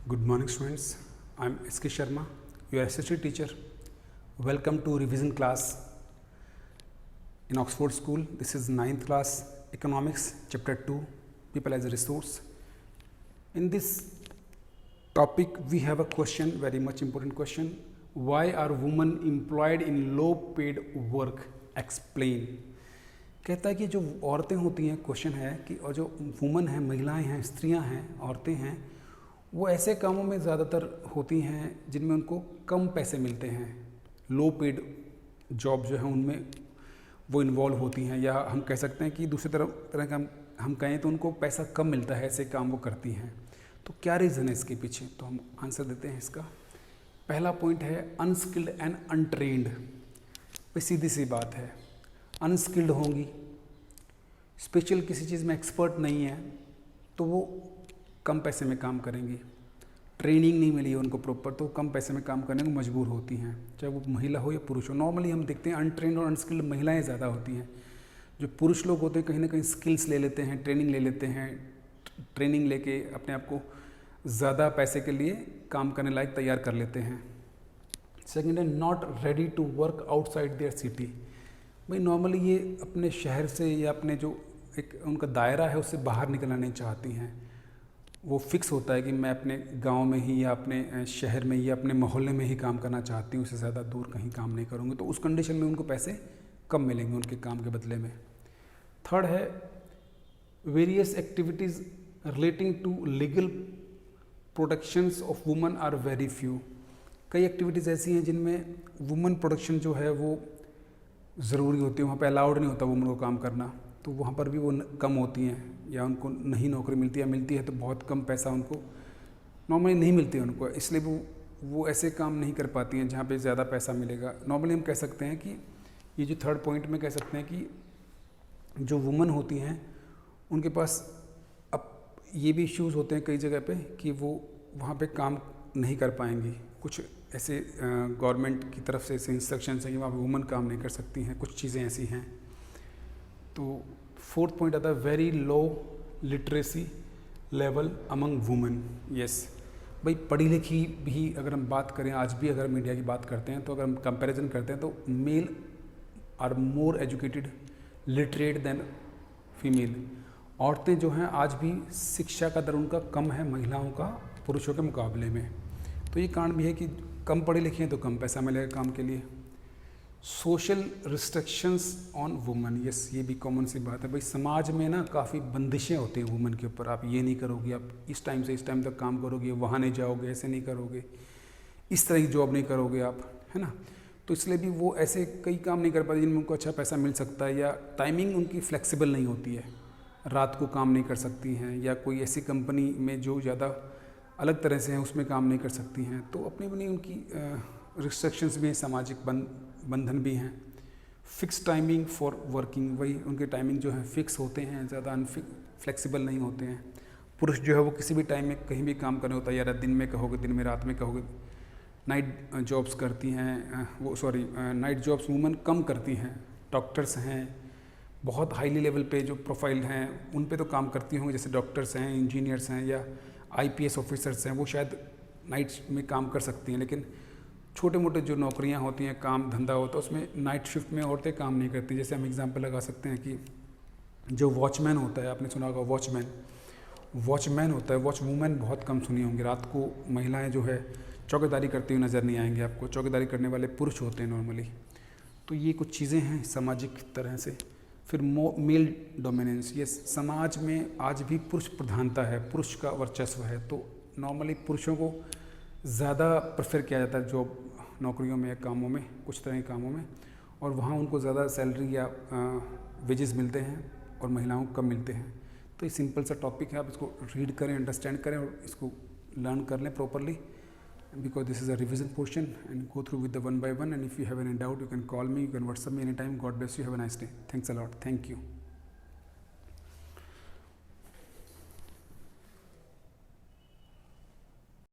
Good morning students, I am S.K. Sharma, your assistant teacher. Welcome to revision class in Oxford School. This is 9th class Economics Chapter 2 People as a Resource. In this topic we have a question, very much important question. Why are women employed in low paid work? Explain. कहता है कि जो औरतें होती हैं, question है कि और जो वुमन हैं, महिलाएं हैं, स्त्रियां हैं, औरतें हैं, वो ऐसे कामों में ज़्यादातर होती हैं जिनमें उनको कम पैसे मिलते हैं। लो पेड जॉब जो है उनमें वो इन्वॉल्व होती हैं, या हम कह सकते हैं कि दूसरी तरह का हम कहें तो उनको पैसा कम मिलता है, ऐसे काम वो करती हैं। तो क्या रीज़न है इसके पीछे, तो हम आंसर देते हैं इसका। पहला पॉइंट है अनस्किल्ड एंड अनट्रेंड। भाई सीधी सी बात है, अनस्किल्ड होंगी, स्पेशल किसी चीज़ में एक्सपर्ट नहीं है, तो वो कम पैसे में काम करेंगी। ट्रेनिंग नहीं मिली है उनको प्रॉपर, तो कम पैसे में काम करने को मजबूर होती हैं, चाहे वो महिला हो या पुरुष हो। नॉर्मली हम देखते हैं अनट्रेंड और अनस्किल्ड महिलाएं ज़्यादा होती हैं। जो पुरुष लोग होते हैं कहीं ना कहीं स्किल्स ले लेते हैं, ट्रेनिंग ले लेते हैं, ट्रेनिंग लेके अपने आप को ज़्यादा पैसे के लिए काम करने लायक तैयार कर लेते हैं। सेकेंड है not ready to work outside their city. भाई नॉर्मली ये अपने शहर से या अपने जो एक उनका दायरा है उससे बाहर निकलना नहीं चाहती हैं। वो फिक्स होता है कि मैं अपने गांव में ही या अपने शहर में या अपने मोहल्ले में ही काम करना चाहती हूँ, उससे ज़्यादा दूर कहीं काम नहीं करूँगी। तो उस कंडीशन में उनको पैसे कम मिलेंगे उनके काम के बदले में। थर्ड है various activities relating to legal protections of women are very few. कई एक्टिविटीज़ ऐसी हैं जिनमें वुमन प्रोटेक्शन जो है वो ज़रूरी होती है, वहाँ पे अलाउड नहीं होता वुमन को काम करना, तो वहाँ पर भी वो कम होती हैं, या उनको नहीं नौकरी मिलती है, मिलती है तो बहुत कम पैसा उनको नॉर्मली नहीं मिलती है उनको, इसलिए वो ऐसे काम नहीं कर पाती हैं जहाँ पे ज़्यादा पैसा मिलेगा। नॉर्मली हम कह सकते हैं कि ये जो थर्ड पॉइंट में कह सकते हैं कि जो वुमन होती हैं उनके पास अब ये भी इश्यूज़ होते हैं कई जगह पे कि वो वहाँ पे काम नहीं कर पाएंगी। कुछ ऐसे गवर्नमेंट की तरफ से ऐसे इंस्ट्रक्शंस हैं कि वहाँ पे वुमन काम नहीं कर सकती हैं, कुछ चीज़ें ऐसी हैं। तो फोर्थ पॉइंट आता है very low literacy level among women. Yes भाई, पढ़ी लिखी भी अगर हम बात करें, आज भी अगर हम इंडिया की बात करते हैं, तो अगर हम कंपैरिजन करते हैं तो male are more educated literate than female. औरतें जो हैं आज भी शिक्षा का दर उनका कम है महिलाओं का पुरुषों के मुकाबले में। तो ये कारण भी है कि कम पढ़े लिखे हैं तो कम पैसा मिलेगा काम के लिए। Social restrictions on women, yes ये भी कॉमन सी बात है। भाई समाज में ना काफ़ी बंदिशें होती हैं वुमेन के ऊपर। आप ये नहीं करोगे, आप इस टाइम से इस टाइम तक काम करोगे, वहाँ नहीं जाओगे, ऐसे नहीं करोगे, इस तरह की जॉब नहीं करोगे आप, है ना। तो इसलिए भी वो ऐसे कई काम नहीं कर पाती जिनमें उनको अच्छा पैसा मिल सकता है, या टाइमिंग उनकी फ्लेक्सिबल नहीं होती है, रात को काम नहीं कर सकती हैं, या कोई ऐसी कंपनी में जो ज़्यादा अलग तरह से हैं उसमें काम नहीं कर सकती हैं। तो अपनी अपनी उनकी रिस्ट्रिक्शंस भी हैं, सामाजिक बंधन भी हैं। फिक्स टाइमिंग फॉर वर्किंग, वही उनके टाइमिंग जो है फिक्स होते हैं, ज़्यादा फ्लेक्सिबल नहीं होते हैं। पुरुष जो है वो किसी भी टाइम में कहीं भी काम करने होता है, या दिन में कहोगे, दिन में, रात में कहोगे। नाइट जॉब्स करती हैं नाइट जॉब्स वुमेन कम करती हैं। डॉक्टर्स हैं, बहुत हाईली लेवल पे जो प्रोफाइल हैं उन पे तो काम करती होंगी, जैसे डॉक्टर्स हैं, इंजीनियर्स हैं, या IPS ऑफिसर्स हैं, वो शायद नाइट में काम कर सकती हैं। लेकिन छोटे मोटे जो नौकरियां होती हैं, काम धंधा होता है, उसमें नाइट शिफ्ट में औरतें काम नहीं करती। जैसे हम एग्जांपल लगा सकते हैं कि जो वॉचमैन होता है, आपने सुना होगा वॉचमैन होता है, वॉच वूमेन बहुत कम सुनी होंगी। रात को महिलाएं जो है चौकीदारी करती हुई नज़र नहीं आएंगे आपको, चौकीदारी करने वाले पुरुष होते हैं नॉर्मली। तो ये कुछ चीज़ें हैं सामाजिक तरह से। फिर मेल डोमिनेंस, ये समाज में आज भी पुरुष प्रधानता है, पुरुष का वर्चस्व है। तो नॉर्मली पुरुषों को ज़्यादा प्रेफर किया जाता है जॉब, नौकरियों में या कामों में, कुछ तरह के कामों में, और वहाँ उनको ज़्यादा सैलरी या वेजेस मिलते हैं और महिलाओं को कम मिलते हैं। तो ये सिंपल सा टॉपिक है, आप इसको रीड करें, अंडरस्टैंड करें और इसको लर्न कर लें properly, because this is a revision portion, and go through with the one by one. And if you have any doubt, you can call me, you can WhatsApp me anytime. God bless you, have a nice day. Thanks a lot. Thank you.